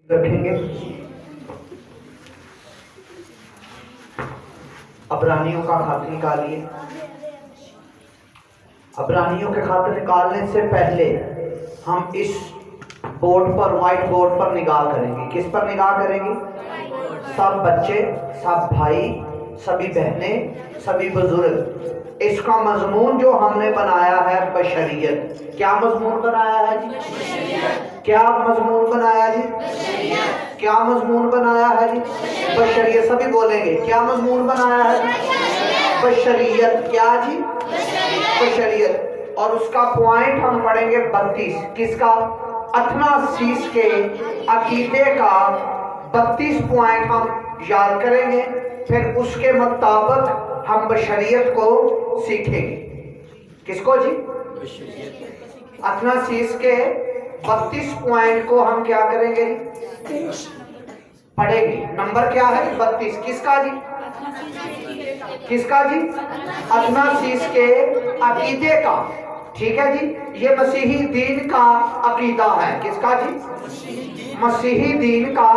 رکھیں گے. عبرانیوں کا خط نکالیے. عبرانیوں کے خط نکالنے سے پہلے ہم اس بورڈ پر، وائٹ بورڈ پر نگاہ کریں گے. کس پر نگاہ کریں گے؟ سب بچے، سب بھائی، سبھی بہنیں، سبھی بزرگ. اس کا مضمون جو ہم نے بنایا ہے بشریت. کیا مضمون بنایا ہے جی؟ کیا مضمون بنایا جی؟ کیا مضمون بنایا ہے جی؟ بشریت. سبھی بولیں گے کیا مضمون بنایا ہے؟ بشریت. کیا جی؟ بشریت. اور اس کا پوائنٹ ہم پڑھیں گے 32. کس کا؟ اثناسیس کے عقیدے کا 32 پوائنٹ ہم یاد کریں گے. پھر اس کے مطابق ہم بشریت کو سیکھیں گے. کس کو جی؟ اثناسیس کے 32 پوائنٹ کو ہم کیا کریں گے؟ پڑھیں گے. نمبر کیا ہے؟ 32. کس کا جی؟ کس کا جی؟ اثناسیس کے عقیدے کا. ٹھیک ہے جی. یہ مسیحی دین کا عقیدہ ہے. کس کا جی؟ مسیحی دین کا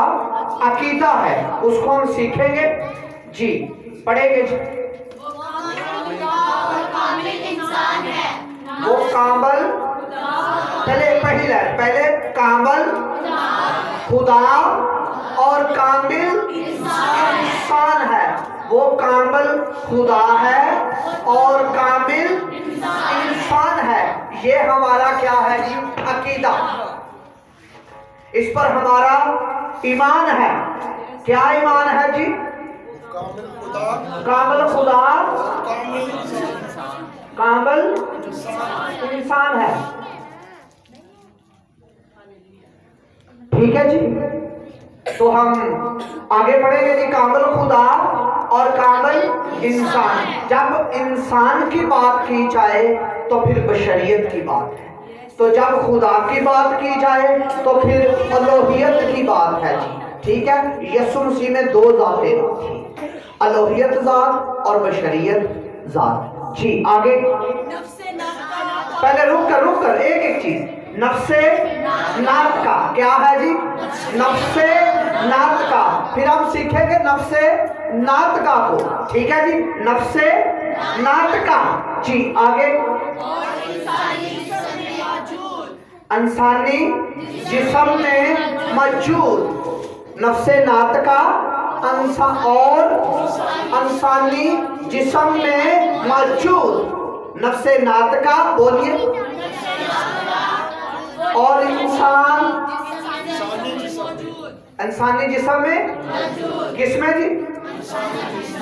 عقیدہ ہے. اس کو ہم سیکھیں گے جی. پڑھیں گے جی. وہ کامل، پہلے کامل خدا اور کامل انسان ہے. وہ کامل خدا ہے اور کامل انسان ہے. یہ ہمارا کیا ہے جی؟ عقیدہ. اس پر ہمارا ایمان ہے. کیا ایمان ہے جی؟ کامل خدا، کامل انسان ہے. ٹھیک ہے جی. تو ہم آگے پڑھیں گے جی. کامل خدا اور کامل انسان. جب انسان کی بات کی جائے تو پھر بشریت کی بات ہے. تو جب خدا کی بات کی جائے تو پھر الوہیت کی بات ہے جی. ٹھیک ہے. یسوع مسیح میں 2 ذاتیں تھیں، الوہیت ذات اور بشریت ذات جی. آگے پہلے رک کر ایک چیز. نفس ناطقہ کیا ہے جی؟ نفس ناطقہ. پھر ہم سیکھیں گے نفس ناطقہ کو. ٹھیک ہے جی. نفس ناطقہ جی. آگے انسانی جسم میں موجود. نفس ناطقہ اور انسانی جسم میں موجود. نفس ناطقہ بولیے. اور انسانی جسم میں کس میں جی؟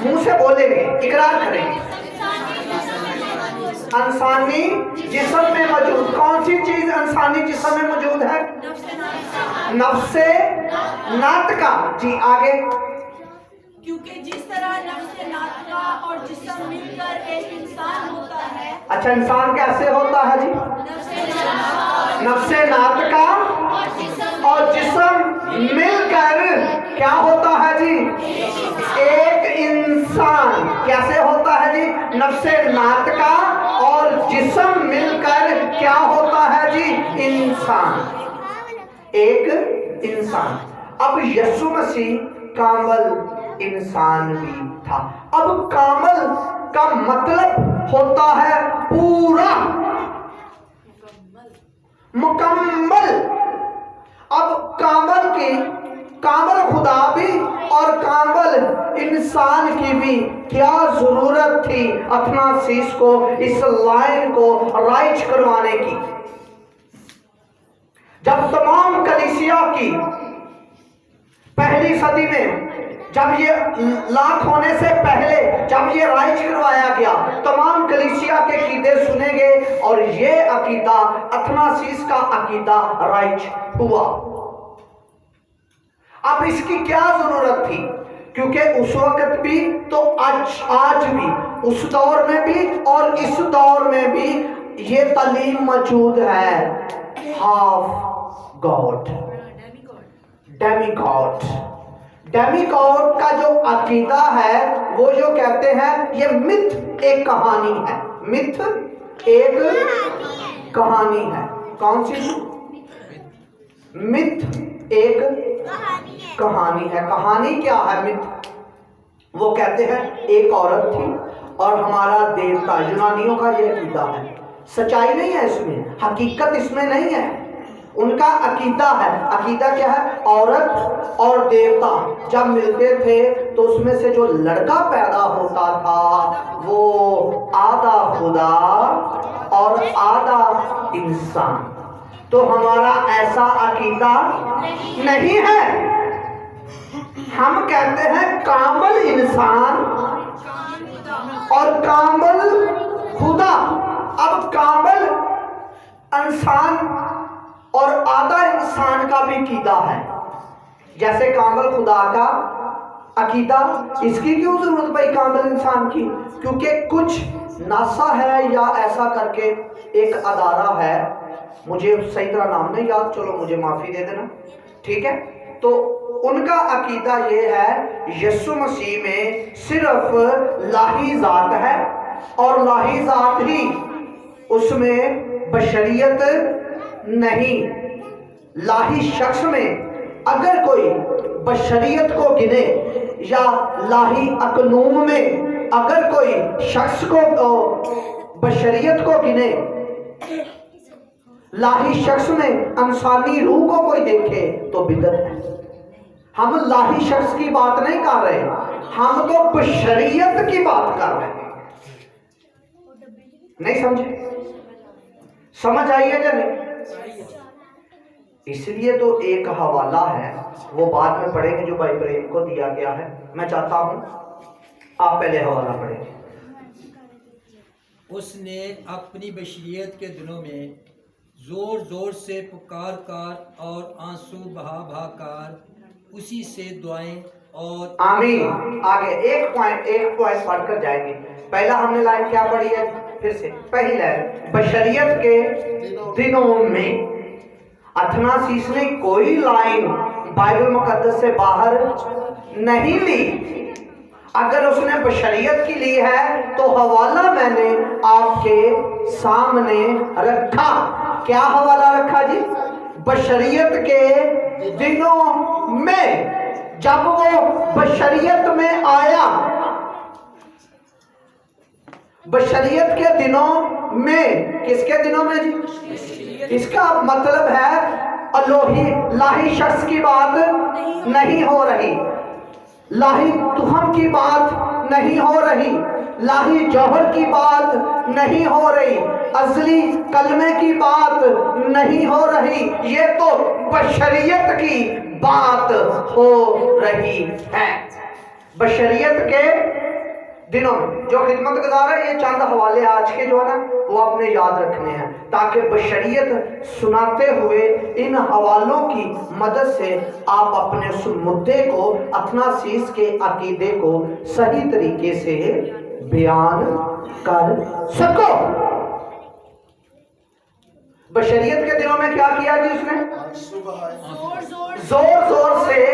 منہ سے بولیں گے، اقرار کریں گے. انسانی جسم میں موجود. کون سی چیز انسانی جسم میں موجود ہے؟ نفس ناطقہ جی. آگے کیونکہ جس طرح نفس ناطقہ اور جسم مل کر ایک انسان ہوتا ہے. اچھا، انسان کیسے ہوتا ہے جی؟ نفس ناطقہ اور جسم مل کر کیا ہوتا ہے جی؟ ایک انسان. کیسے ہوتا ہے جی؟ نفس ناطقہ اور جسم مل کر کیا ہوتا ہے جی؟ انسان. ایک انسان. اب یسوع مسیح کامل انسان بھی تھا. اب کامل کا مطلب ہوتا ہے پورا، مکمل. اب کامل خدا بھی اور کامل انسان کی بھی کیا ضرورت تھی اثناسیس کو اس لائن کو رائج کروانے کی؟ جب تمام کلیسیا کی پہلی صدی میں، جب یہ لاکھ ہونے سے پہلے جب یہ رائج کروایا گیا، تمام کلیسیا کے عقیدے سنے گئے اور یہ عقیدہ اثناسیس کا عقیدہ رائج ہوا. اب اس کی کیا ضرورت تھی؟ کیونکہ اس وقت بھی تو آج بھی، اس دور میں بھی اور اس دور میں بھی یہ تعلیم موجود ہے. Half God, demi God. Demi God کا جو عقیدہ ہے وہ جو کہتے ہیں یہ متھ ایک کہانی ہے. متھ ایک کہانی ہے. کون سی؟ متھ ایک کہانی ہے. کہانی کیا ہے؟ مت. وہ کہتے ہیں ایک عورت تھی اور ہمارا دیوتا. یونانیوں کا یہ عقیدہ ہے. سچائی نہیں ہے اس میں، حقیقت اس میں نہیں ہے. ان کا عقیدہ ہے. عقیدہ کیا ہے؟ عورت اور دیوتا جب ملتے تھے تو اس میں سے جو لڑکا پیدا ہوتا تھا وہ آدھا خدا اور آدھا انسان. تو ہمارا ایسا عقیدہ نہیں ہے. ہم کہتے ہیں کامل انسان اور کامل خدا. اب کامل انسان اور آدھا انسان کا بھی عقیدہ ہے. جیسے کامل خدا کا عقیدہ، اس کی کیوں ضرورت پئی کامل انسان کی؟ کیونکہ کچھ ناسا ہے یا ایسا کر کے ایک ادارہ ہے، مجھے صحیح طرح نام نہیں یاد، چلو مجھے معافی دے دینا، ٹھیک ہے. تو ان کا عقیدہ یہ ہے یسوع مسیح میں صرف لاہی ذات ہے اور لاہی ذات ہی، اس میں بشریت نہیں. لاہی شخص میں اگر کوئی بشریت کو گنے یا لاہی اقنوم میں اگر کوئی شخص کو بشریت کو گنے، لاہی شخص میں انسانی روح کو کوئی دیکھے تو بدعت ہے. ہم لاہی شخص کی بات نہیں کر رہے، ہم تو بشریت کی بات کر رہے ہیں. نہیں سمجھے؟ سمجھ آئی ہے یا نہیں؟ اس لیے تو ایک حوالہ ہے، وہ بعد میں پڑھیں گے جو بھائی پریم کو دیا گیا ہے. میں چاہتا ہوں آپ پہلے حوالہ پڑھیں. اس نے اپنی بشریت کے دنوں میں زور زور سے پکار کر اور آنسو بہا بہا کر اسی سے دعائیں اور آمین. آگے ایک پوائنٹ پڑھ کر جائیں گے. پہلا ہم نے لائن کیا پڑھی ہے؟ پھر سے پہلی لائن، بشریت کے دنوں میں. اتھناسیس نے کوئی لائن بائبل مقدس سے باہر نہیں لی. اگر اس نے بشریت کی لی ہے تو حوالہ میں نے آپ کے سامنے رکھا. کیا حوالہ رکھا جی؟ بشریت کے دنوں میں. جب وہ بشریت میں آیا، بشریت کے دنوں میں، کس کے دنوں میں جی؟ اس کا مطلب ہے لاہی شخص کی بات نہیں ہو رہی، لاہی تہم کی بات نہیں ہو رہی، لاہی جوہر کی بات نہیں ہو رہی، ازلی کلمے کی بات نہیں ہو رہی. یہ تو بشریت کی بات ہو رہی ہے. بشریت کے دنوں میں جو خدمت گزار ہے، یہ چند حوالے آج کے جو ہے نا وہ اپنے یاد رکھنے ہیں تاکہ بشریت سناتے ہوئے ان حوالوں کی مدد سے آپ اپنے اس مدعے کو، اتھناسیس کے عقیدے کو صحیح طریقے سے بیان کر سکو. بشریت کے دنوں میں کیا کیا جی؟ اس نے زور زور سے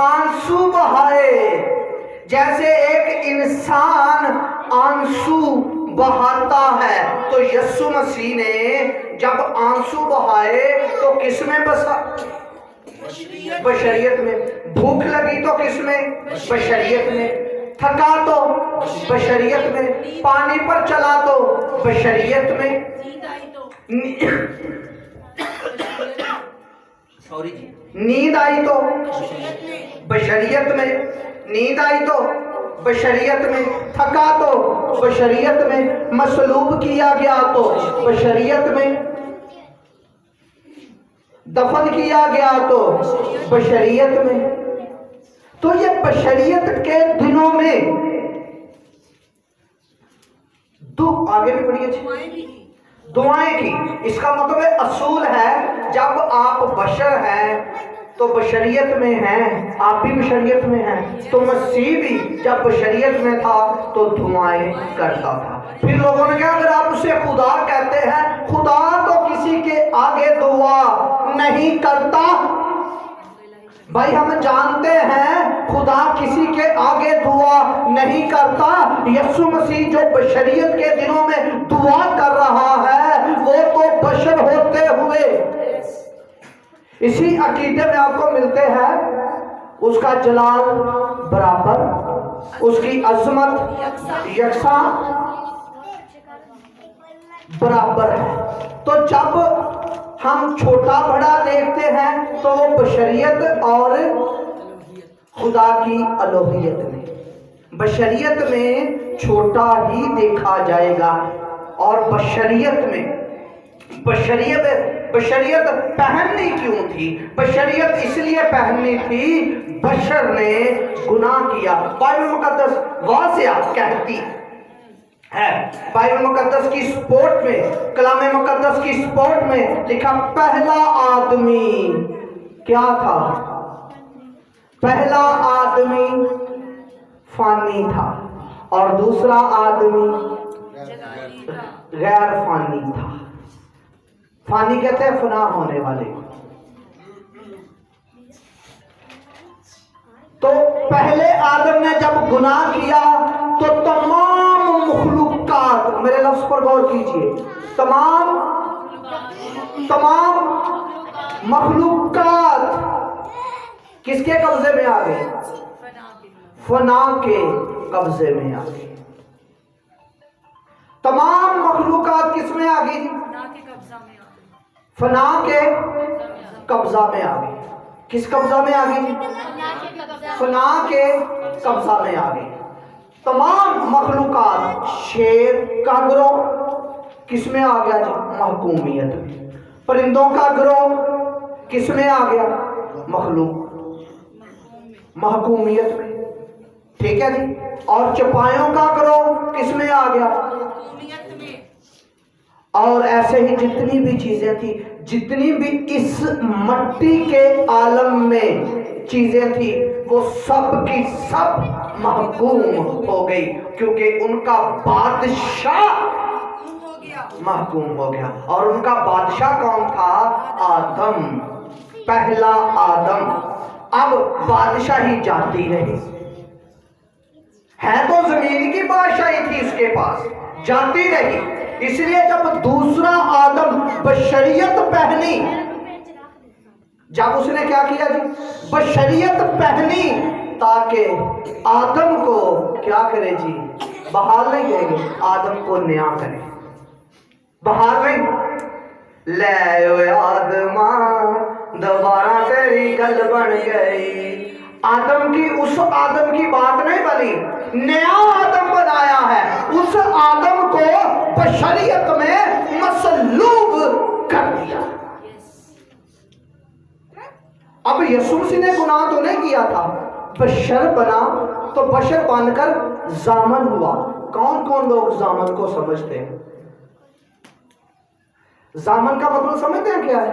آنسو بہائے. جیسے ایک انسان آنسو بہاتا ہے تو یسوع مسیح نے جب آنسو بہائے تو کس میں بسا؟ بشریت میں. بھوک لگی تو کس میں؟ بشریت میں. تھکا تو بشریت میں. پانی پر چلا تو بشریت میں. نیند آئی تو بشریت میں. نیند آئی تو بشریت میں. تھکا تو بشریت میں. مصلوب کیا گیا تو بشریت میں. دفن کیا گیا تو بشریت میں. تو یہ بشریت کے دنوں میں آگے بھی پڑھیے دعائیں کی. اس کا مطلب اصول ہے جب آپ بشر ہیں تو بشریت میں ہیں، آپ بھی بشریت میں ہیں، تو مسیح بھی جب بشریت میں تھا تو دعائیں کرتا تھا. پھر لوگوں نے کہا اگر آپ اسے خدا کہتے ہیں، خدا تو کسی کے آگے دعا نہیں کرتا. بھائی ہم جانتے ہیں خدا کسی کے آگے دعا نہیں کرتا. یسوع مسیح جو بشریت کے دنوں میں دعا کر رہا ہے وہ تو بشر ہوتے ہوئے इसी अकीदे में आपको मिलते हैं उसका जलाल बराबर, उसकी अजमत यकसा बराबर है। तो जब हम छोटा बड़ा देखते हैं तो वो बशरियत और खुदा की अलोहियत में, बशरियत में छोटा ही देखा जाएगा। और बशरियत पहननी क्यों थी? बशरियत इसलिए पहननी थी, बशर ने गुनाह किया। बाइबल मुकद्दस वाज़िया कहती है, बाइबल मुकद्दस की स्पोर्ट में, कलाम मुकद्दस की स्पोर्ट में लिखा पहला आदमी क्या था? पहला आदमी फानी था और दूसरा आदमी गैर फानी था। फानी कहते हैं फना होने वाले। तो पहले आदम ने जब गुनाह किया तो तमाम मखलूकात, मेरे लफ्ज पर गौर कीजिए, तमाम मखलूकात किसके कब्जे में आ गए? फना के कब्जे में आ गई। तमाम मखलूकात किस में आ गई? फना के कब्जा में आ गई। किस कब्जा में आ गई? फना के कब्जा में आ गई। तमाम मखलूकात, शेर का गिरोह किस में आ गया जी? महकूमियत में। परिंदों का गिरोह किस में आ गया? महकूमियत में। ठीक है जी। और चपाइयों का गिरोह किस में आ गया? और ऐसे ही जितनी भी चीजें थी, जितनी भी इस मट्टी के आलम में चीजें थी, वो सब की सब महकूम हो गई, क्योंकि उनका बादशाह महकूम हो गया। और उनका बादशाह कौन था? आदम, पहला आदम। अब बादशाही जाती रही, है तो जमीन की बादशाही थी उसके पास, जाती रही। इसलिए जब दूसरा आदम बशरियत पहनी, जब उसने क्या किया जी? बशरियत पहनी, ताकि आदम को क्या करे जी? बहाल नहीं करेंगे, आदम को नया करे, बहाल नहीं। ले आदमा दोबारा तेरी गल बन गई। आदम की, उस आदम की बात नहीं बनी, नया आदम बनाया है। उस आदम को बशरियत में मसलूब कर दिया। अब यीशु मसीह ने गुनाह तो नहीं किया था, बशर बना, तो बशर बनकर जामन हुआ। कौन कौन लोग जामन को समझते हैं? जामन का मतलब समझते हैं क्या है?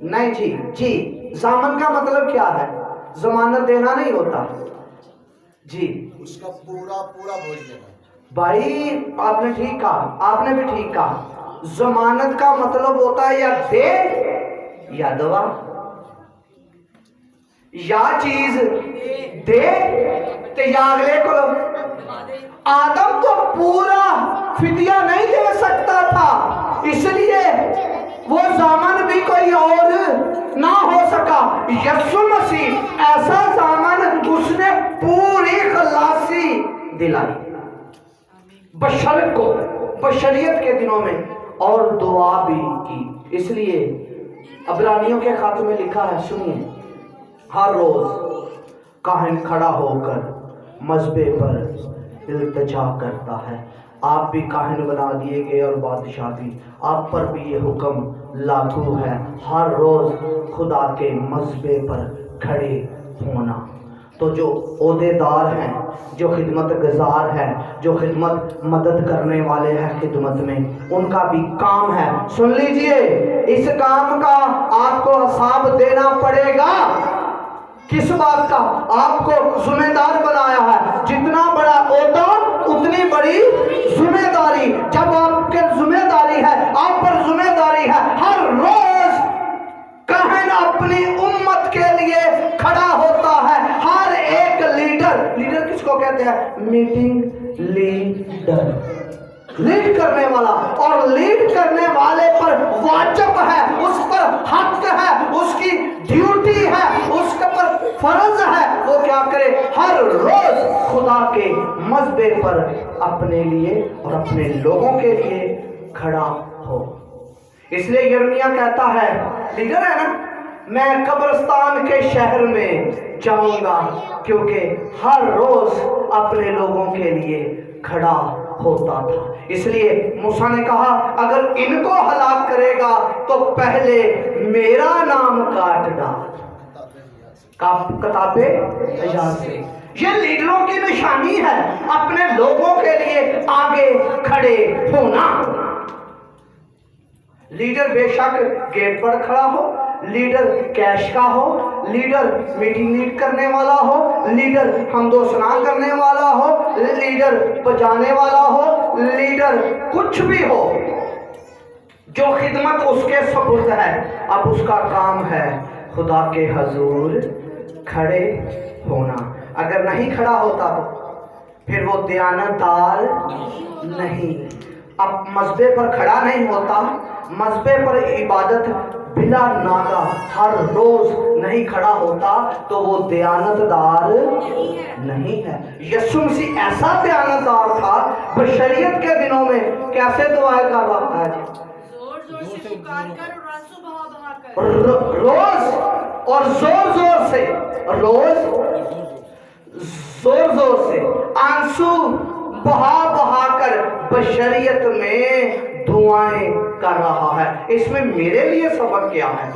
नहीं जी, जामन का मतलब क्या है? जमानत देना नहीं होता जी, उसका पूरा बोझ लेना। भाई आपने ठीक कहा, आपने भी ठीक कहा। जमानत का मतलब होता है या दे या दवा, या चीज दे ते या अगले को। आदम तो पूरा फिदिया नहीं दे सकता था, इसलिए वो जामन भी कोई और ना हो सका। यीशु मसीह ऐसा जामन उसने पूरी खलासी दिलाई बशर को, बशरियत के दिनों में, और दुआ भी की। इसलिए अब्रानियों के खाते में लिखा है, सुनिए, हर रोज काहिन खड़ा होकर मज़बे पर इल्तिजा करता है। आप भी काहिन बना दिए गए और बादशाह भी, आप पर भी ये हुक्म लागू है, हर रोज खुदा के मज़बे पर खड़े होना। तो जो ओहदेदार हैं, जो खिदमत गुजार हैं, जो खिदमत मदद करने वाले हैं खिदमत में, उनका भी काम है। सुन लीजिए, इस काम का आपको हिसाब देना पड़ेगा। किस बात का? आपको जिम्मेदार बनाया है। जितना बड़ा ओहदा उतनी बड़ी जिम्मेदारी। जब आपके जिम्मेदारी है, आप पर जिम्मेदारी है, हर रोज काहिन अपनी उम्मत के लिए खड़ा होता है। हर एक लीडर किसको कहते हैं? Meeting leader. लीड करने वाला, और लीड करने वाले पर वाजिब है, उस पर हक है, उसकी ड्यूटी है, उसके पर फर्ज है, वो क्या करे, हर रोज खुदा के मज़बे पर अपने लिए और अपने लोगों के लिए खड़ा हो। इसलिए यिर्मयाह कहता है, लीडर है ना, मैं कब्रिस्तान के शहर में जाऊंगा क्योंकि हर रोज अपने लोगों के लिए खड़ा होता था। इसलिए मूसा ने कहा, अगर इनको हलाक करेगा तो पहले मेरा नाम काट डाल किताबे हयात से। ये लीडरों की निशानी है, अपने लोगों के लिए आगे खड़े होना। लीडर बेशक गेट पर खड़ा हो, लीडर कैश का हो, लीडर मीटिंग लीड करने वाला हो, लीडर हमदो सना करने वाला हो, लीडर बजाने वाला हो, लीडर कुछ भी हो, जो खिदमत उसके सुपुर्द है, अब उसका काम है खुदा के हजूर खड़े होना। अगर नहीं खड़ा होता तो फिर वो दयानतदार नहीं, अब मज़बे पर खड़ा नहीं होता, मज़बे पर इबादत बिला नागा हर रोज नहीं खड़ा होता, तो वो दयानतदार नहीं है। यीशु मसीह ऐसा दयानतदार था, बशरियत के दिनों में कैसे दुआएं कर रहा है, जोर जोर से पुकार कर और आंसू बहा बहा कर, रोज और जोर जोर से, रोज जोर जोर से आंसू बहा बहा कर बशरियत में दुआएं कर रहा है। इसमें मेरे लिए सबक क्या है?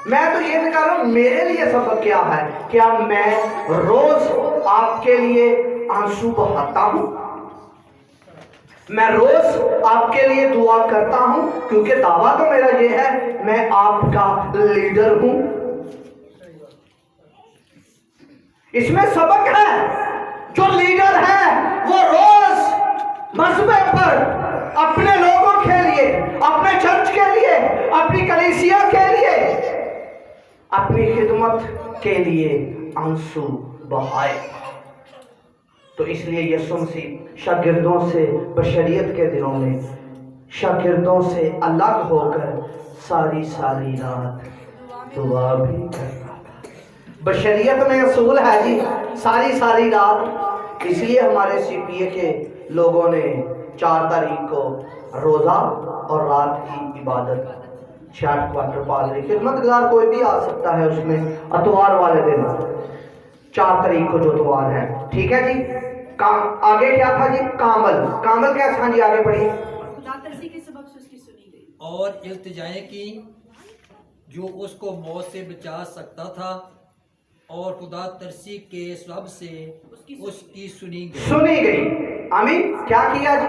मैं तो ये कह रहा हूं, मेरे लिए सबक क्या है? क्या मैं रोज आपके लिए आंसू बहाता हूं? मैं रोज आपके लिए दुआ करता हूं, क्योंकि दावा तो मेरा ये है, मैं आपका लीडर हूं। इसमें सबक है, जो लीडर है वो रोज मज़बे पर अपने लोगों के लिए, अपने चर्च के लिए, अपनी कलीसिया के लिए, अपनी खिदमत के लिए आंसू बहाए। तो इसलिए यीशु मसीह शागिर्दों से बशरियत के दिनों में शागिर्दों से अलग होकर सारी सारी रात दुआ भी कर रहा था। बशरियत में असूल है जी, सारी सारी रात। इसलिए हमारे CPA के लोगों ने 4 तारीख को रोज़ा और रात की इबादत 6 क्वार्टर पादरी खिदमतगार कोई भी आ सकता है उसमें, अतवार वाले दिन 4 तारीख को जो अतवार है, ठीक है जी। आगे क्या था जी? कामल कैसा जी? आगे बढ़िए। खुदा तरसी के सबब से उसकी सुनी गई और इल्तिजाएं की जो उसको मौत से बचा सकता था, और खुदा तरसी के सबब से उसकी सुनी गई। आमीन। क्या किया जी?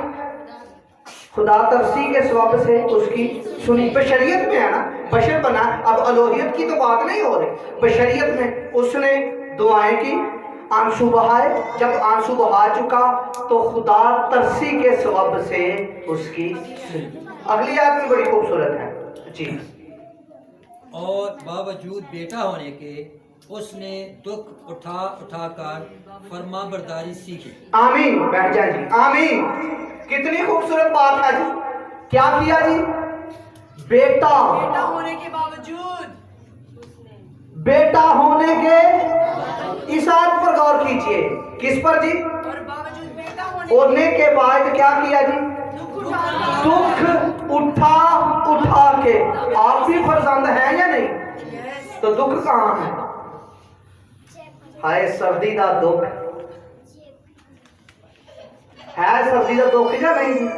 खुदा तरसी के सबब से उसकी सुनी। बशरियत में है ना, बशर बना, अब अलोहियत की तो बात नहीं हो रही, बशरियत में उसने दुआएं की, आंसू बहाए। जब आंसू बहा चुका तो खुदा तरसी के सबब से उसकी सुनी। अगली आयत में बड़ी खूबसूरत है जी। और बावजूद बेटा होने के उसने दुख उठा कर फरमा बरदारी सीखी। आमीन। बैठ जाए जी। आमीन। कितनी खूबसूरत बात है जी। क्या किया जी? बेटा होने के बावजूद, बेटा होने के, इस आयत पर गौर कीजिए। किस पर जी? और बावजूद बेटा होने के बाद क्या किया जी? दुख उठा के। आप भी फर्जंद हैं या नहीं? तो दुख कहाँ है? हाय सर्दी का दुख है, सर्दी का दुख या नहीं?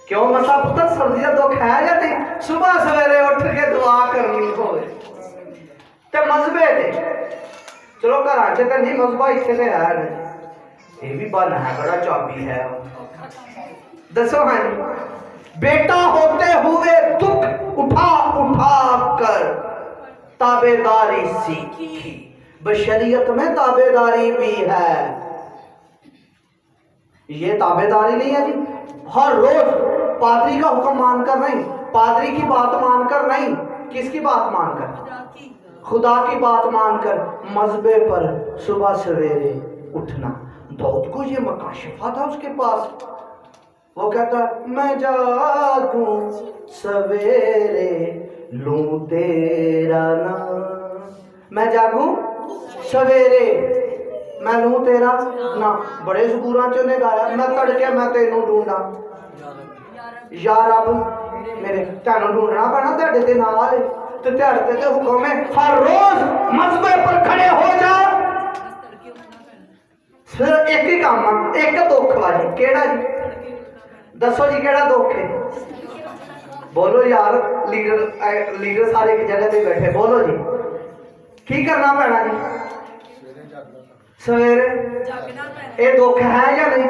क्यों मसा पुत्र, सर्दी का दुख है या नहीं? सुबह सवेरे उठ के दुआ करनी हो ते मजबे ते, चलो घर च तो नहीं, मजबा इतने तो है नहीं, ये भी बन है, बड़ा चाबी है। दसो हाँ जी। बेटा होते हुए दुख उठा कर ताबेदारी सीखी। बशरियत में ताबेदारी भी है, ये ताबेदारी नहीं है जी। हर रोज पादरी का हुक्म मानकर नहीं, पादरी की बात मानकर नहीं, किसकी बात मानकर? खुदा की बात मानकर मजबे पर सुबह सवेरे उठना। दाऊद को ये मकाशिफा था उसके पास। वो कहता मैं जागूं सवेरे लूं तेरा नाम, मैं जागूं सवेरे मैं लूं तेरा नाम। बड़े ज़बूरां च उन्हें गाया मैं तड़के मैं तेनू ढूंढा या रब मेरे, तैनू ढूंढना पैना तेरे ते नाल ते तेरे ते हुक्म है हर रोज मसबे पर खड़े हो जा। सिर्फ एक ही काम है, एक दुख वाली केड़ा जी दसो जी केड़ा दुख है? बोलो यार, लीडर सारे एक जगह पे बैठे, बोलो जी की करना पैना जी? सवेरे ये दुख है या नहीं?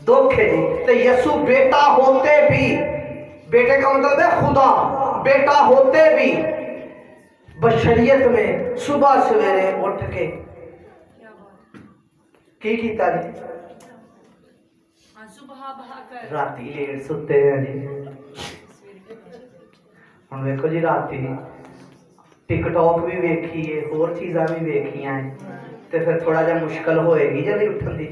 दुख है जी। तो यसु बेटा होते भी, बेटे का मतलब है खुदा, बेटा होते भी बशरियत में सुबह सवेरे उठ के की कीता जी? राती लेट सुते हैं जी। हुण देखो जी राती टिकटॉक भी वेखी है, होर चीज़ां भी वेखियां है, तो फिर थोड़ा जा मुश्किल होएगी जल्दी उठन दी।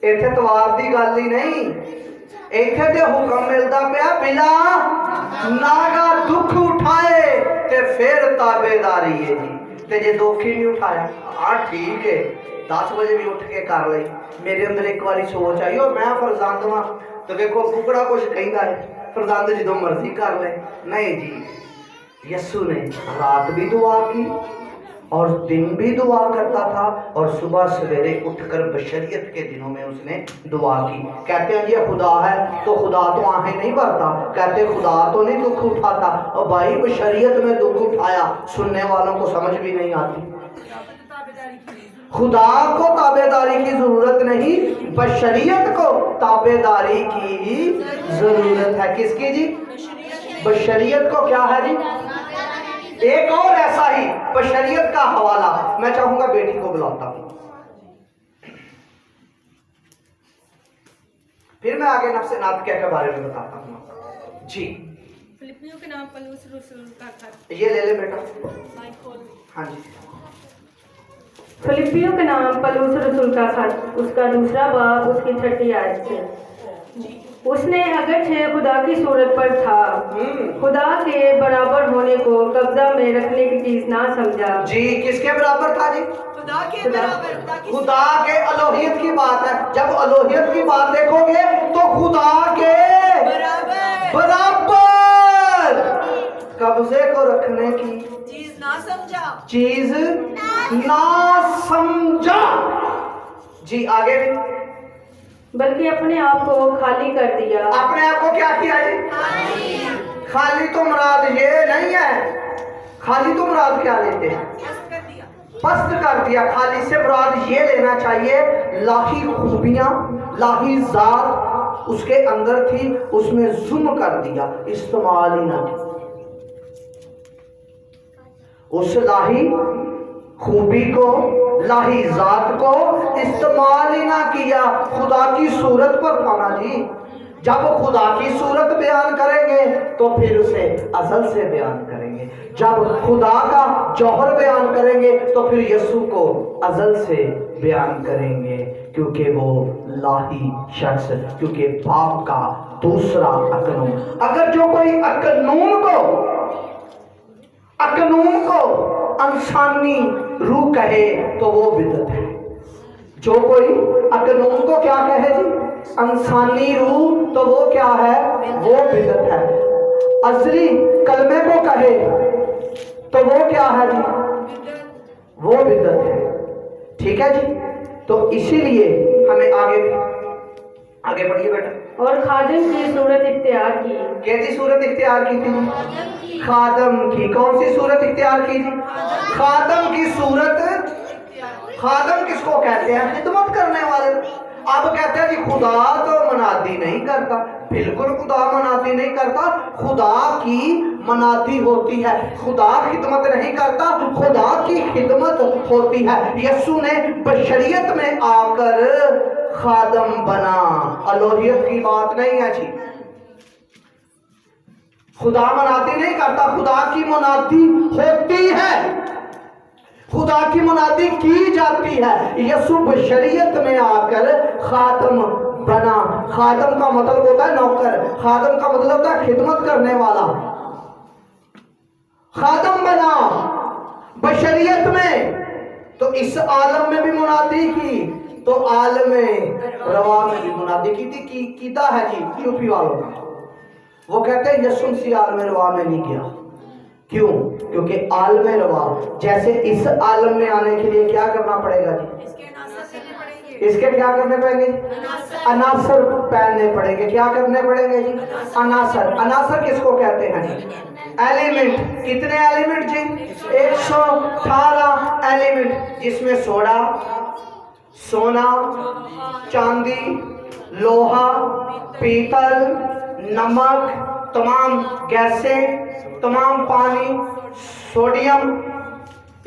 इत्थे तवार दी गल ही नहीं, इत्थे ते हुक्म मिलदा पिया बिला नागा दुख उठाए ते फिर ताबेदारी है जी। ते जे दुख ही नहीं उठाया हाँ ठीक है 10 बजे भी उठ के कर ली। मेरे अंदर एक बारी सोच आई और मैं फरजंद वां तो देखो कुकड़ा कुछ कहता है फरजंद जो मर्जी कर ले। नहीं जी, यस्सु ने रात भी दुआ की और दिन भी दुआ करता था और सुबह सवेरे उठकर बशरियत के दिनों में उसने दुआ की। कहते हैं ये खुदा है तो खुदा तो आहें नहीं भरता, कहते खुदा तो नहीं दुख उठाता। और भाई बशरियत में दुख उठाया, सुनने वालों को समझ भी नहीं आती। खुदा को ताबेदारी की जरूरत नहीं, बशरियत को ताबेदारी की जरूरत है। किसकी जी? बशरियत को क्या है जी? एक और ऐसा ही बशरियत का हवाला मैं चाहूंगा बेटी को बुलाता हूं, फिर मैं आगे नफ्स नातिका के बारे में बताता हूं जी। फिलिपियों के नाम पौलुस रसूल का खत, ये ले ले बेटा। हाँ जी। फिलिपियों के नाम पौलुस रसूल का खत, उसका 2 बाब उसकी 30 आयत से। उसने अगरचे खुदा की सूरत पर था, खुदा के बराबर होने को कब्जा में रखने की चीज ना समझा। जी किसके बराबर था जी? खुदा के बराबर। खुदा के अलोहियत की बात है। जब अलोहियत की बात देखोगे तो खुदा के बराबर कब्जे को रखने की चीज ना समझा, चीज ना समझा जी। आगे भी बल्कि अपने आप को खाली कर दिया। अपने आप को क्या किया जी? खाली तो मुराद ये नहीं है, खाली तो मुराद क्या लेते हैं? पस्त कर दिया। खाली से मुराद ये लेना चाहिए लाही खूबियां, लाही जात उसके अंदर थी, उसमें जुम कर दिया, इस्तेमाल ही ना किया। उस लाही खूबी को, लाही जात को इस्तेमाल ही ना किया। खुदा की सूरत पर पाना जी। जब खुदा की सूरत बयान करेंगे तो फिर उसे अज़ल से बयान करेंगे। जब खुदा का जौहर बयान करेंगे तो फिर यस्सु को अज़ल से बयान करेंगे, क्योंकि वो लाही शख्स, क्योंकि बाप का दूसरा अकनून। अगर जो कोई अकनून को इंसानी रूह कहे तो वो बिदअत है। जो कोई अकनून को क्या कहे जी? इंसानी रूह, तो वो क्या है? वो बिदअत है। अज़ली कलमे को कहे तो वो क्या है जी? वो बिदअत है। ठीक है जी। तो इसीलिए हमें आगे बढ़िए बेटा। और खादिम की सूरत इख्तियार की। कैसी सूरत इख्तियार की थी? खादम की। कौन सी सूरत इख्तियार की थी? खादम की सूरत। खादम किसको कहते हैं? खिदमत करने वाले। अब कहते हैं जी खुदा तो मनादी नहीं करता। बिल्कुल खुदा मनादी नहीं करता, खुदा की मनादी होती है। खुदा खिदमत नहीं करता, खुदा की खिदमत होती है। यस्सु ने बशरियत में आकर खादम बना। अलोहियत की बात नहीं है जी। खुदा मनादी नहीं करता, खुदा की मनादी होती है। खुदा की मुनादी की जाती है। यसु बशरियत में आकर खातम बना। खातम का मतलब होता है नौकर, खातम का मतलब होता है खिदमत करने वाला। खातम बना बशरियत में, तो इस आलम में भी मुनादी की, तो आलम रवा में भी मुनादी की थी। कीता है जी यूपी वालों का। वो कहते हैं यसु मसीह आलम रवा में नहीं गया। क्यों? क्योंकि आलम रवा, जैसे इस आलम में आने के लिए क्या करना पड़ेगा जी? इसके क्या करने पड़ेंगे? अनासर पहनने पड़ेंगे। क्या करने पड़ेंगे जी? अनासर। अनासर किसको कहते हैं जी? एलिमेंट। कितने एलिमेंट जी? 118 एलिमेंट, जिसमें सोडा, सोना, चांदी, लोहा, पीतल, नमक, तमाम गैसें, तमाम पानी, सोडियम,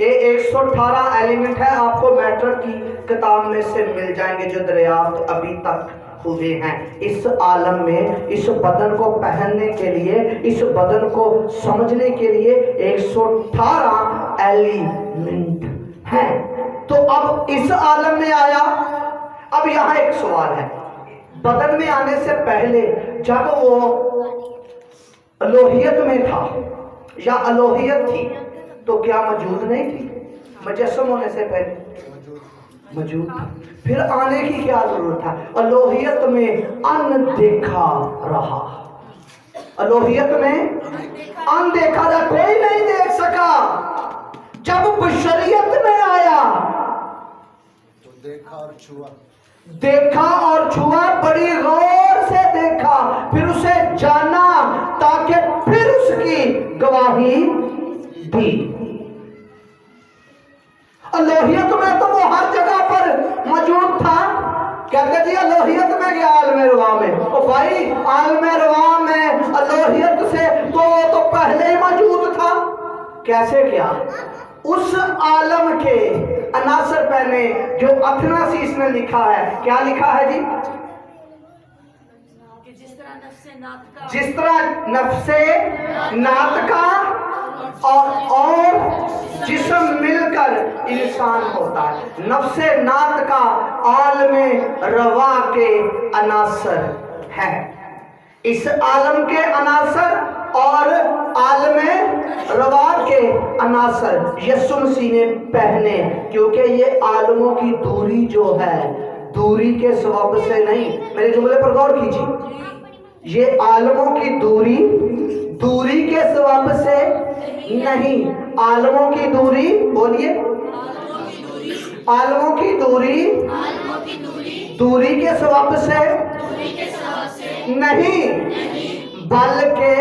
ये 118 एलिमेंट है। आपको मैटर की किताब में से मिल जाएंगे जो दरियाफ्त अभी तक हुए हैं। इस आलम में इस बदन को पहनने के लिए, इस बदन को समझने के लिए 118 एलिमेंट हैं। तो अब इस आलम में आया। अब यहाँ एक सवाल है, बदन में आने से पहले जब वो अलोहियत में था या अलोहियत थी, तो क्या मौजूद नहीं थी? मुजस्सम होने से पहले मौजूद थी। फिर आने की क्या जरूरत है? अलोहियत में अनदेखा रहा। अलोहियत में अनदेखा रहा, कोई नहीं देख सका। जब बशरियत में आया तो देखा और छुआ, देखा और छुआ, बड़ी गौर से देखा, फिर उसे जाना, ताकि फिर उसकी गवाही दी। अलोहियत में तो वो हर जगह पर मौजूद था। कहते जी अलोहियत में गया आलम रवा में। ओ भाई, आलम रवा में अलोहियत से तो पहले ही मौजूद था। कैसे क्या? उस आलम के अनासर पहने जो अथनासीस में लिखा है। क्या लिखा है जी? कि जिस तरह नफ्से जिस तरह नफ्से नातका और जिस्म मिलकर इंसान होता है। नफ्से नातका आलम रवा के अनासर है। इस आलम के अनासर और आलम रवा के अनासर यसु मसीह ने पहने, क्योंकि ये आलमों की दूरी जो है, दूरी के सबब से नहीं। मेरे जुमले पर गौर कीजिए। ये आलमों की दूरी, दूरी के सबब से नहीं। आलमों की दूरी, बोलिए, आलमों की दूरी दूरी के सबब से नहीं, बल्कि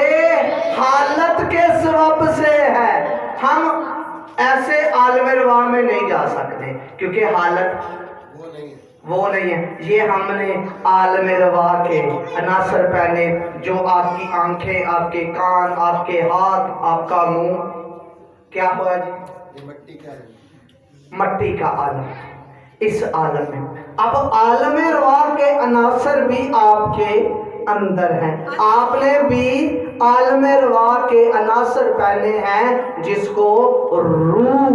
हालत के सबब से है। हम ऐसे आलम रवा में नहीं जा सकते, क्योंकि हालत वो नहीं है। ये हमने आलम रवा के अनासर पहने, जो आपकी आंखें, आपके कान, आपके हाथ, आपका मुंह, क्या हुआ जी? ये मट्टी का आलम, इस आलम में। अब आलम रवा के अनासर भी आपके अंदर हैं। आपने भी आलम रवा के अनासर पहने हैं, जिसको रूह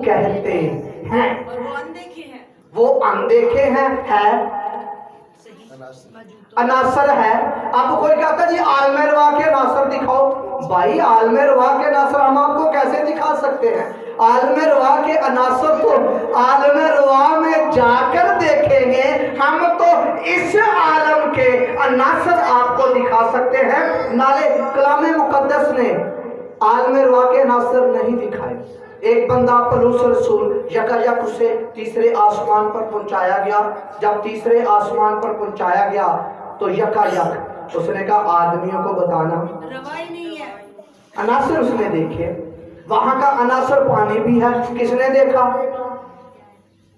कहते हैं। और वो अनदेखे हैं, वो अनदेखे हैं, है अनासर है। अब कोई कहता जी आलम रवा के अनासर दिखाओ। भाई, आलम रवा के अनासर हम आपको कैसे दिखा सकते हैं? आलम रवा के अनासर तो आलम रवा में जाकर देखेंगे हम, तो इस आलम के अनासर आपको दिखा सकते हैं। नाले कलाम मुकद्दस ने आलम रवा के अनासर नहीं दिखाए। एक बंदा पलूस रसूल यकायक उसे तीसरे आसमान पर पहुंचाया गया। जब तीसरे आसमान पर पहुंचाया गया तो यकायक उसने कहा आदमियों को बताना, रवाई नहीं है। अनासर उसने देखे। वहां का अनासर पानी भी है। किसने देखा?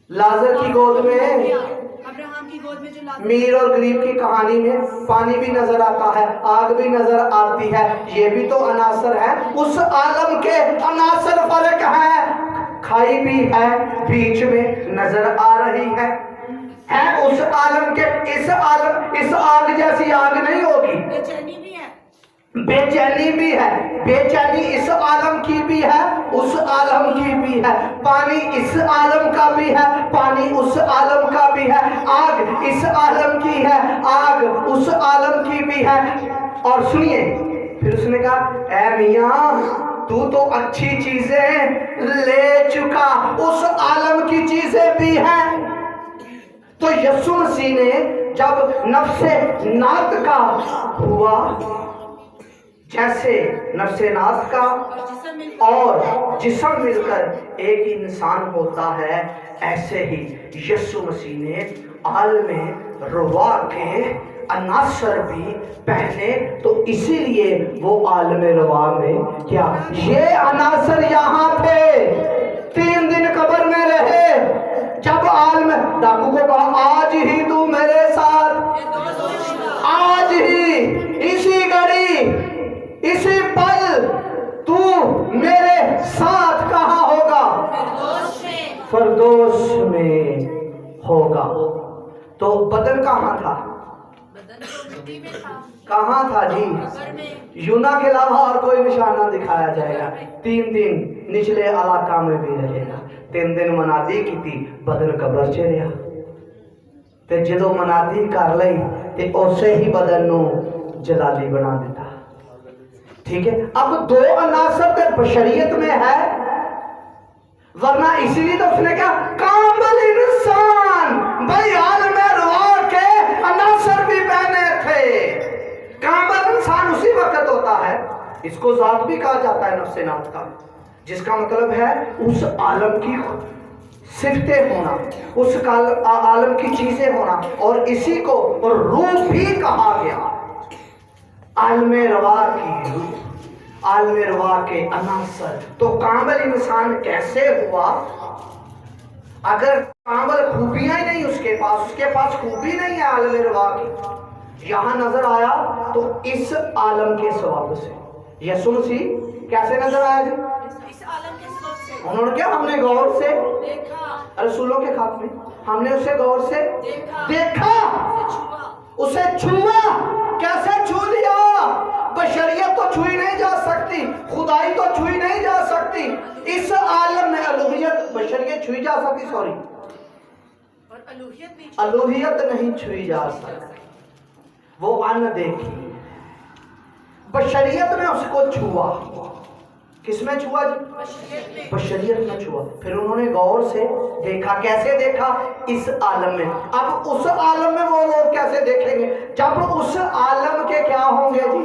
लाजर की गोद में, अब्राहम की गोद में जो लाजर, मीर और गरीब की कहानी में पानी भी नजर आता है, आग भी नजर आती है। ये भी तो अनासर है। उस आलम के अनासर फर्क है। खाई भी है, बीच में नजर आ रही है उस आलम के। इस आग जैसी आग नहीं होगी। बेचैनी भी है, बेचैनी भी है। बेचैनी इस आलम की भी है, उस आलम की भी भी है, पानी इस आलम का भी है, पानी उस आलम का भी है, आग इस आलम की है, आग उस आलम की भी है। और सुनिए, फिर उसने कहा, ऐ मियां तू तो अच्छी चीजें ले चुका, उस आलम की चीजें भी हैं। तो यीशु मसीह ने जब नफ्से नात का हुआ, जैसे नफ्से नात का और जिस्म मिलकर एक इंसान होता है, ऐसे ही यीशु मसीह ने आलम रुवा के अनासर भी पहने। तो इसीलिए वो आलम रुवा में क्या, ये अनासर यहाँ थे, 3 दिन कब्र में रहे। जब आलम डाकू को कहा, आज ही तू मेरे साथ, आज ही इसी घड़ी इसी पल तू मेरे साथ कहाँ होगा, फिरदौस में होगा। तो बदन कहाँ था, कहाँ था जी? यूना के अलावा और कोई निशान ना दिखाया जाएगा। 3 दिन निचले इलाका में भी रहेगा। 3 दिन मनादी की थी, बदन कब्र च रहा। ते जदों मनादी कर लई ते उसे ही बदन नू जलाली बना दिता। ठीक है, अब 2 अनासर ते बशरियत में है, वरना इसीलिए तो उसने कहा कामिल इंसान, भाई आलम रुआ के अनासर भी पहने थे। कामिल इंसान उसी वक्त होता है, इसको जात भी कहा जाता है नफ्से नात का, जिसका मतलब है उस आलम की सिफतें होना, उस आलम की चीजें होना, और इसी को रूह भी कहा गया। आलम रवा की रूह, आलम रवा के अनासर। तो कामिल इंसान कैसे हुआ? अगर कामिल खूबियां ही नहीं उसके पास खूबी नहीं है आलम रवा की, यहां नजर आया तो इस आलम के सवाब से। यीशु मसीह कैसे नजर आया जी? इस आलम के सबब से उन्होंने क्या, हमने गौर से देखा, रसूलों के खात में हमने उसे गौर से देखा, उसे छुआ। कैसे छू लिया? बशरियत तो छुई नहीं जा सकती, खुदाई तो छुई नहीं जा सकती, इस आलम में अलूहियत, बशरियत छुई जा सकती, सॉरी, और अलूहियत नहीं छुई जा सकती। वो अनदेखी, बशरियत में उसको छुआ। किसमें छुआ जी? बशरियत में छुआ। फिर उन्होंने गौर से देखा। कैसे देखा? इस आलम में। अब उस आलम में वो लोग कैसे देखेंगे जब उस आलम के क्या होंगे जी?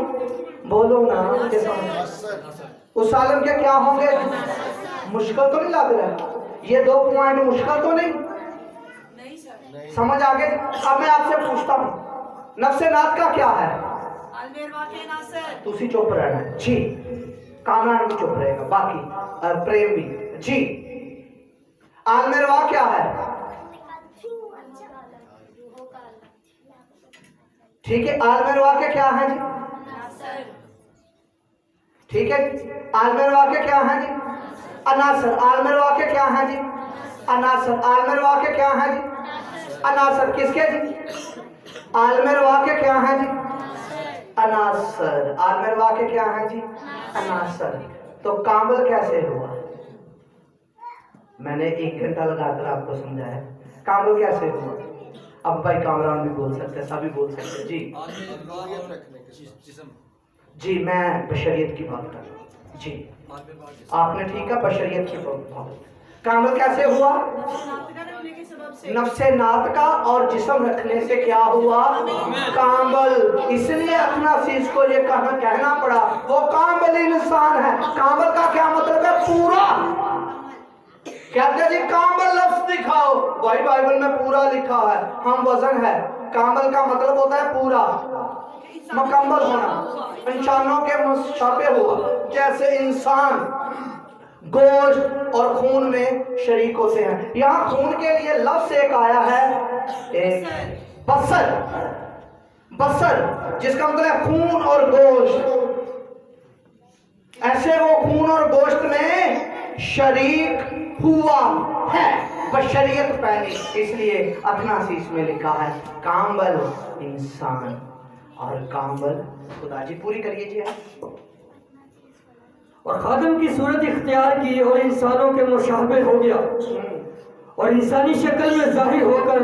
बोलो ना, उस आलम के क्या होंगे? मुश्किल तो नहीं लग रहा? ये 2 पॉइंट मुश्किल तो नहीं? समझ आ गए? अब मैं आपसे पूछता हूँ, नफ्से नात का क्या है? तुसी चुप रहना है जी, कामरान भी चुप रहेगा, बाकी प्रेम भी जी। आलमेरवा क्या है? ठीक है, आलमेरवा के क्या है जी? ठीक है, आलमेरवा के क्या है जी? अनासर। आलमेरवा के क्या है जी? अनासर। आलमेरवा के क्या है जी? अनासर। किसके जी? आलमेरवा के क्या है जी? अनासर। आलमेरवा के क्या है जी? अनासर। तो कामिल कैसे हुआ? मैंने 1 घंटा लगाकर आपको समझाया कामिल कैसे हुआ। अब भाई कामरान भी बोल सकते हैं, सभी बोल सकते हैं जी। जी मैं बशरियत की बात कर रहा हूँ जी, आपने ठीक है बशरियत की बात। कामिल कैसे हुआ? नफ्से नात का और जिस्म रखने से क्या हुआ? कामिल। इसलिए अथनासीस को ये कहना पड़ा वो कामिल इंसान है। कामिल का क्या मतलब है? पूरा। कहते जी कामिल लफ्ज दिखाओ, भाई बाइबल में पूरा लिखा है, हम वजन है। कामिल का मतलब होता है पूरा, मुकम्मल होना, इंसानों के मुशाबे हुआ। जैसे इंसान गोश्त और खून में शरीक होते हैं। यहाँ खून के लिए लफ्ज एक आया है, एक बसर, बसर जिसका मतलब है खून और गोश्त। ऐसे वो खून और गोश्त में शरीक हुआ है, बशरियत पहनी। इसलिए अथनासीस में लिखा है कामिल इंसान और कामिल खुदा। जी पूरी करिए जी। اور خادم کی صورت اختیار کی اور انسانوں کے مشابہ ہو گیا اور انسانی شکل میں ظاہر ہو کر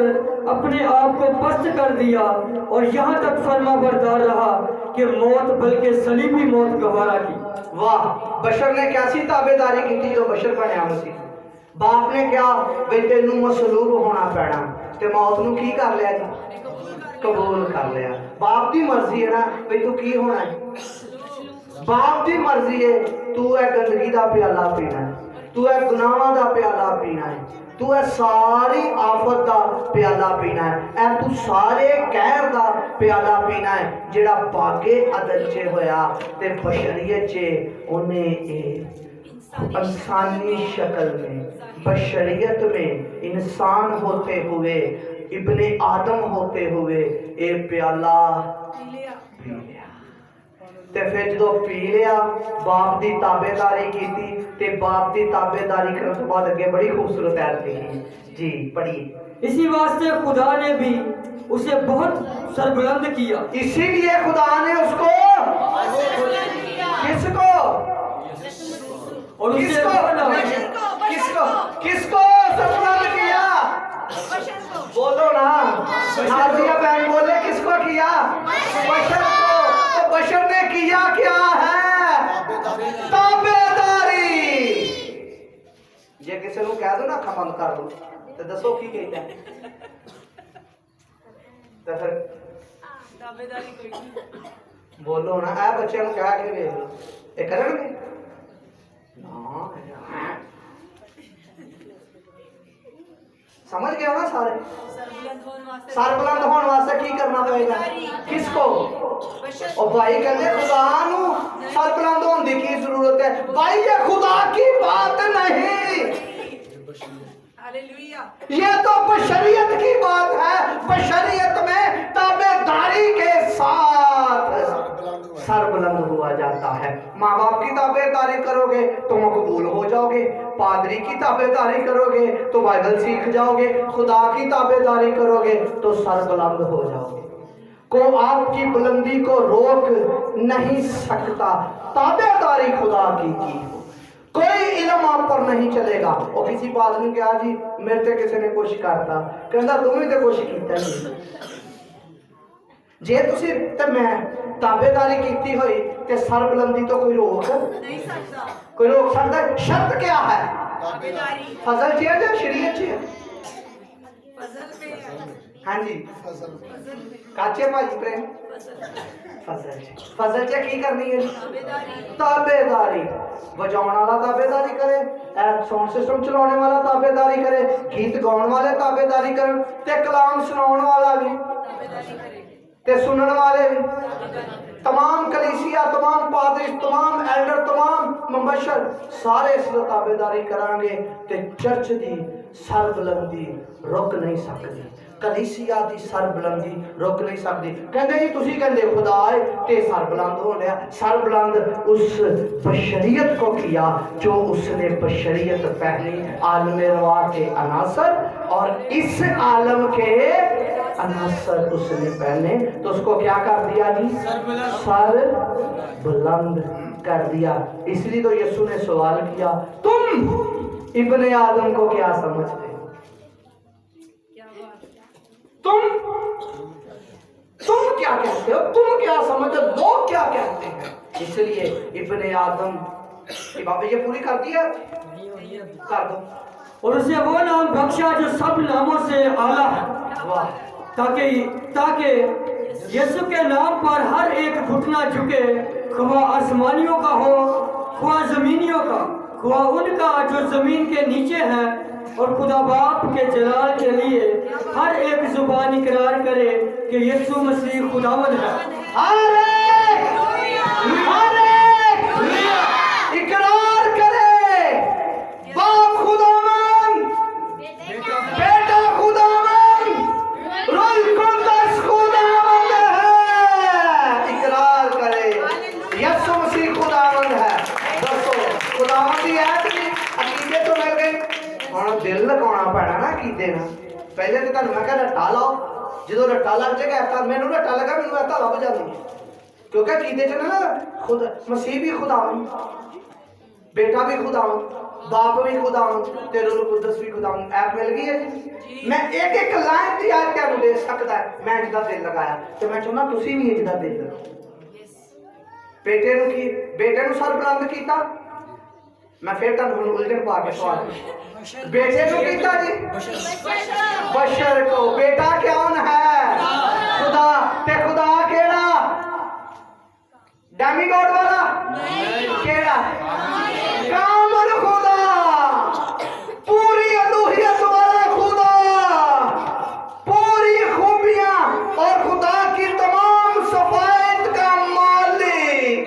اپنے آپ کو پست کر دیا اور یہاں تک فرما بردار رہا کہ موت بلکہ صلیبی موت گوارا کی۔ واہ، بشر نے کیسی تابعداری کی تھی جو بشر بنیا مسیح۔ باپ نے کیا بھئی تینوں مصلوب ہونا پینا تے موت نو کی کر لیا جی؟ قبول کر لیا۔ باپ دی مرضی ہے نا بھئی تو کی ہونا ہے؟ باپ دی مرضی ہے تو ہے گندگی دا پیالہ پینا ہے، تو ہے گناہاں دا پیالہ پینا ہے، تو ہے ساری آفت دا پیالہ پینا ہے، اے تو سارے قہر دا پیالہ پینا ہے جڑا باغے عدل چے ہویا تے بشریت چے انہیں انسانی شکل میں بشریت میں انسان ہوتے ہوئے ابن آدم ہوتے ہوئے اے پیالہ پی لیا تے پھر جدو پی لیا باپ دی تابعداری کی تھی تے باپ دی تابعداری کرنے تو بعد اگے بڑی خوبصورت آیت لکھی جی پڑھیے۔ اسی واسطے خدا نے بھی اسے بہت سربلند کیا، اسی لیے خدا نے اس کو کس کو اور کس اسے کو وہ نام کس کو سربلند کیا؟ بولو نا نازیہ بہن بولے کس کو کیا؟ بشر کو۔ تو بشر نے کیا کیا ہے؟ تابعداری۔ یہ کسی کو کہہ دو نا کھمند کر دو تو دسو کی کہتا ہے تو پھر بولو نا اے بچے کو کہہ کے دیکھ لو یہ کرن گے سمجھ گیا نا سارے؟ سر بلند ہونے واسطے کی کرنا پڑے گا؟ کس کو؟ اور بھائی کہتے خدا نو سر بلند ہونے کی ضرورت ہے۔ بھائی یہ خدا کی بات نہیں، یہ تو بشریت کی بات ہے۔ بشریت میں تابعداری کے ساتھ سر بلند ہوا جاتا ہے۔ ماں باپ کی تابعداری کرو گے تو مقبول ہو جاؤ گے، پادری کی تابعداری کرو گے تو بائبل سیکھ جاؤ گے، خدا کی تابعداری کرو گے تو سر بلند ہو جاؤ گے۔ کو آپ کی بلندی کو روک نہیں سکتا، تابعداری خدا کی ہو۔ کوئی علم آپ پر نہیں چلے گا۔ اور کسی بات نے کہا جی میرے تے کسی نے کوشش کرتا کہندا تمہیں تے کوشش کیتا نہیں جے تسی تے میں تابعداری کیتی ہوئی تے سر بلندی تو کوئی روک نہیں سکتا۔ کوئی روک سکتا ہے؟ شرط کیا ہے؟ فضل چاہیے یا شریعت چاہیے؟ ہاں جی کاچے بھائی پریم فضل چاہیے کی کرنی ہے؟ تابعداری۔ بجاؤن والا تابعداری کرے، ساؤنڈ سسٹم چلانے والا تابعداری کرے، گیت گاؤن والے تابعداری کرن تے کلام سناؤن والا بھی تے سنن والے بھی، تمام کلیسیا، تمام پادری، تمام ایلڈر، تمام مبشر سارے اس کی تابعداری کران گے تے چرچ دی سر بلندی رک نہیں سکتی، کلیسیا دی سر بلندی رک نہیں سکتی۔ کہندے جی تسی کہندے خدا ہے تے سر بلند ہو لیا۔ سر بلند اس بشریت کو کیا جو اس نے بشریت پہنی، عالم روا کے عناصر اور اس عالم کے عناصر اس نے پہنے تو اس کو کیا کر دیا جی؟ سر بلند کر دیا۔ اس لیے تو یسوع نے سوال کیا تم ابن آدم کو کیا سمجھتے ہو؟ تم کیا کہتے ہو؟ تم کیا سمجھتے ہو؟ لوگ کیا کہتے ہیں؟ اس لیے ابن آدم کی بابا یہ پوری کر دیا کر دو اور اسے وہ نام بخشا جو سب ناموں سے اعلیٰ ہے، تاکہ یسوع کے نام پر ہر ایک گھٹنا جھکے، خواہ آسمانیوں کا ہو خواہ زمینیوں کا، خواہ ان کا جو زمین کے نیچے ہے، اور خدا باپ کے جلال کے لیے ہر ایک زبان اقرار کرے کہ یسوع مسیح خداوند ہے۔ اقرار کرے باپ خداوند، بیٹا خداوند، روح القدس خداوند ہے۔ اقرار کرے یسوع مسیح خداوند ہے۔ دسو خداوند دی ایت بھی عقیدے تو مل گئی، ہن دل لگانا پینا نا عقیدے نا۔ پہلے تو تھانوں میں کہا رٹا لاؤ، جدو رٹا لگ جائے گا مینوں رٹا لگا مینوں ایت لب جاندی ہے، کیونکہ عقیدے چ نا خود مسیح بھی خداوند बेटा भी खुदा हूँ, बाप भी खुदा हूँ, ते रूह कुदस भी खुदा हूँ। ऐप मिल गई है जी। मैं एक एक लाइन की याद क्या दे सकता है। मैं जिदा दिल लगाया तो मैं चाहना तुसी भी जिदा दिल लगाओ। बेटे नू सर बुलंद कीता, मैं फिर तुहानू उलझन पा के सवाल बेटे को कीता जी बशर को। बेटा कौन है? खुदा। ते खुदा केड़ा? डेमीगॉड वाला केड़ा? कामल खुदा, पूरी अलूहियत वाला खुदा, पूरी खूबियां और खुदा की तमाम सफायत का मालिक,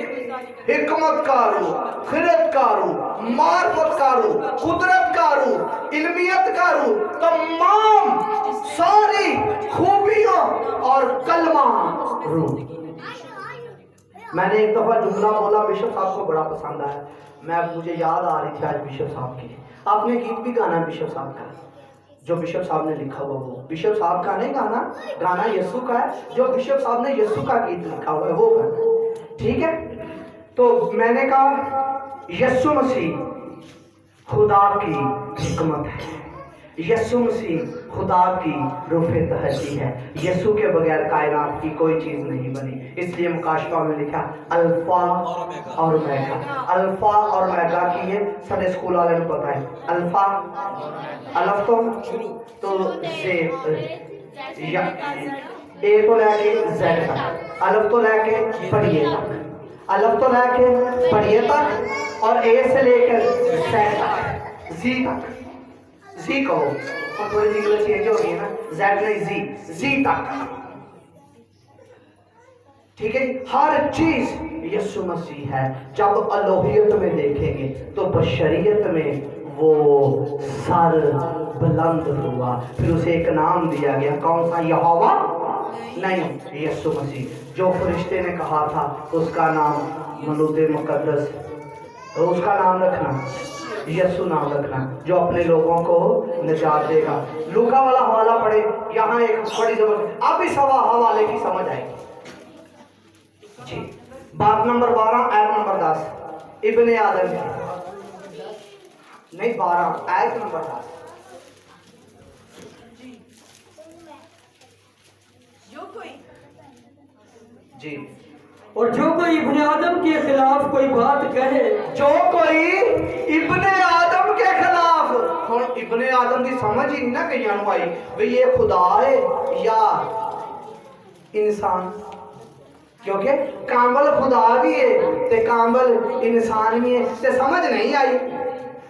हिकमत कारू, खिरत कारू, मार्फत कारू, कुदरत कारू, इल्मियत कारू, तमाम सारी खूबियों और कलमा रूह। मैंने एक दफा जुमला बोला, बिशप साहब को बड़ा पसंद आया। मुझे याद आ रही थी आज बिशप साहब की। आपने गीत भी गाना बिशप साहब का, जो बिशप साहब ने लिखा हुआ, वो बिशप साहब का नहीं गाना, गाना यीशु का है। जो बिशप साहब ने यीशु का गीत लिखा हुआ है वो गाना, ठीक है। तो मैंने कहा यीशु मसीह खुदा की हिकमत है, यीशु मसीह खुदा की रूह तहजी है। यीशु के बगैर कायनात की कोई चीज नहीं बनी। इसलिए मुकाशफा में लिखा अल्फा और मैगा। अल्फा और मैगा की ये संडे स्कूल वाले को पता है। अल्फा अलफ तो से ए तो लेके जेड तक, अलफ तो लेके पढ़िए तक, अलफ तो लेके पढ़िए तक, और ए से लेकर जेड तक, जी तक। जी कहो और थोड़ी सी इंग्लिश चेंज हो गई है ना, जेड नहीं जी तक, ठीक है। हर चीज यीशु मसीह है। जब अलोहियत में देखेंगे तो बशरियत में वो सर बुलंद हुआ, फिर उसे एक नाम दिया गया। कौन सा? यहोवा नहीं, यीशु मसीह। जो फरिश्ते ने कहा था उसका नाम मलूद मुकद्दस, उसका नाम रखना, यीशु नाम रखना, जो अपने लोगों को निजात देगा। लूका वाला हवाला पढ़े, यहाँ एक बड़ी जबरदस्त, अब इस हवाले की समझ आएगी जी। बात नंबर 12 आयत नंबर 10 इब्ने आदम की, नहीं 12 आयत नंबर 10। जो कोई जी, और जो कोई इब्ने आदम के खिलाफ कोई बात कहे, जो कोई इब्ने आदम के खिलाफ, हुण इब्ने आदम की समझ ही नहीं ना कईयां नूं आई भी ये खुदा है या इंसान, क्योंकि कामल खुदा भी है ते कामल इंसान भी है, ते समझ नहीं आई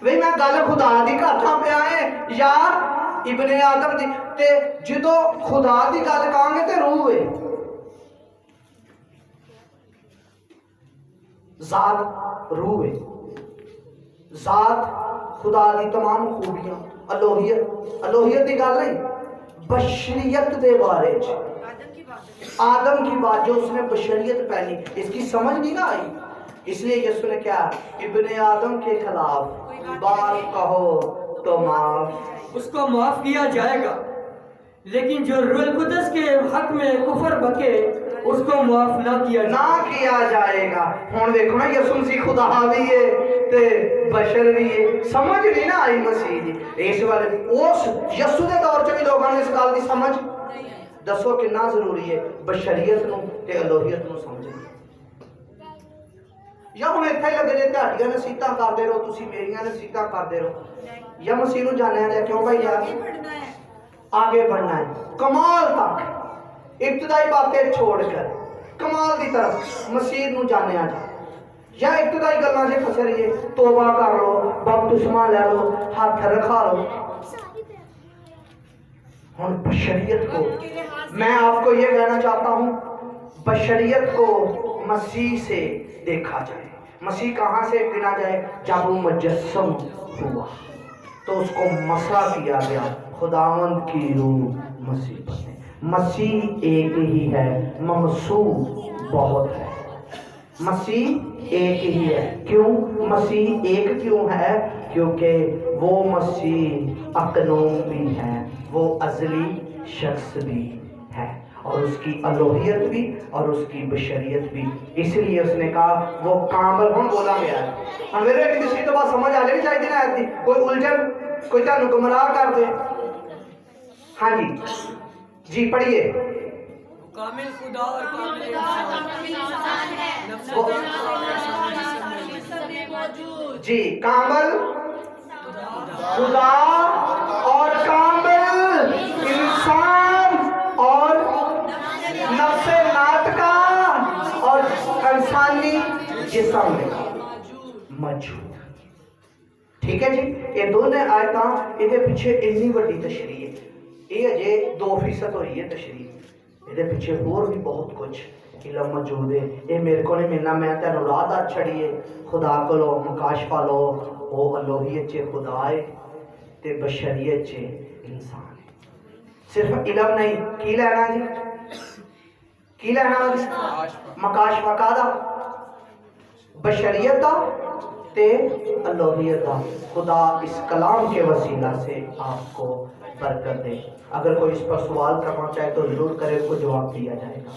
भी मैं गल खुदा दी करदा पिया है या इब्ने आदम दी। ते जदों खुदा दी गल कहांगे ते रूह है, जात रूह है, जात खुदा दी तमाम खूबियां, अलोहियत की गल नहीं, बशरियत के बारे च आदम की बात, जो उसने बशरियत पहनी, इसकी समझ नहीं ना आई। इसलिए यीशु ने क्या, इब्ने आदम के खिलाफ बात कहो तो माफ, उसको माफ किया जाएगा। लेकिन जो रूह कुदस के हक में कुफर बके, उसको माफ ना किया जाएगा। हुण देखो ना, यीशु मसीह खुदा भी है ते बशर भी है, समझ नहीं ना आई मसीह दी। इस वाले उस यीशु के दौर च भी लोगों ने इस गल की समझ, दसो कितना जरूरी है बशरियत नूं ते अलोहियत नूं समझना। या हुण इत्थे लगे जे ध्याड़ियां नसीहतां करदे रहो, तुसीं मेरियां नसीहतां करदे रहो, या मसीह नूं जानिया जाए, क्यों भाई यार आगे बढ़ना है कमाल तक, इब्तदाई बातें छोड़कर कमाल की तरफ मसीह नूं जानिया जाए, या इब्तदाई गल्लां से फसे रहिए। तौबा कर लो, बपतिस्मा ले लो, हाथ रखा लो। हुण बशरियत को, मैं आपको ये कहना चाहता हूँ, बशरियत को मसीह से देखा जाए। मसीह कहाँ से गिना जाए? जब वो मुजस्सम हुआ तो उसको मसा किया गया, खुदावंद की रूह मसीह बने। मसीह एक ही है, ममसूह बहुत है। मसीह एक ही है। क्यों मसीह एक क्यों है? क्योंकि वो मसीह अकनूम भी है, वो अजली शख्स भी है, اور اس کی الوہیت بھی اور اس کی بشریت بھی. اس لیے اس نے کہا وہ کامل ہوں بولا گیا ہے. میرے کسی تو بات سمجھ آ لینی چاہیے نا آتی کوئی الجھن کوئی تانوں گمراہ کر دے. ہاں جی جی پڑھیے. کامل خدا اور کامل انسان ہے جی کامل خدا اور کامل انسان اور نفس ناطقہ اور انسانی جسم میں موجود. ٹھیک ہے جی. یہ دونوں آیتاں یہ پیچھے اتنی بڑی تشریح ہے. یہ اجے 2% ہوئی ہے تشریح. یہ پیچھے اور بھی بہت کچھ علم موجود ہے. یہ میرے کو نہیں ملنا. میں تینوں راہ در چھڑی ہے. خدا کو لو مکاشفہ لو وہ الوہیت چے خدا ہے تے بشریت چے انسان ہے. صرف علم نہیں کی لینا جی کی لینا مکاشفہ کا دا بشریت دا تے الوہیت دا. خدا اس کلام کے وسیلہ سے آپ کو برکت دے. اگر کوئی اس پر سوال کرنا چاہے تو ضرور کرے, کو جواب دیا جائے گا.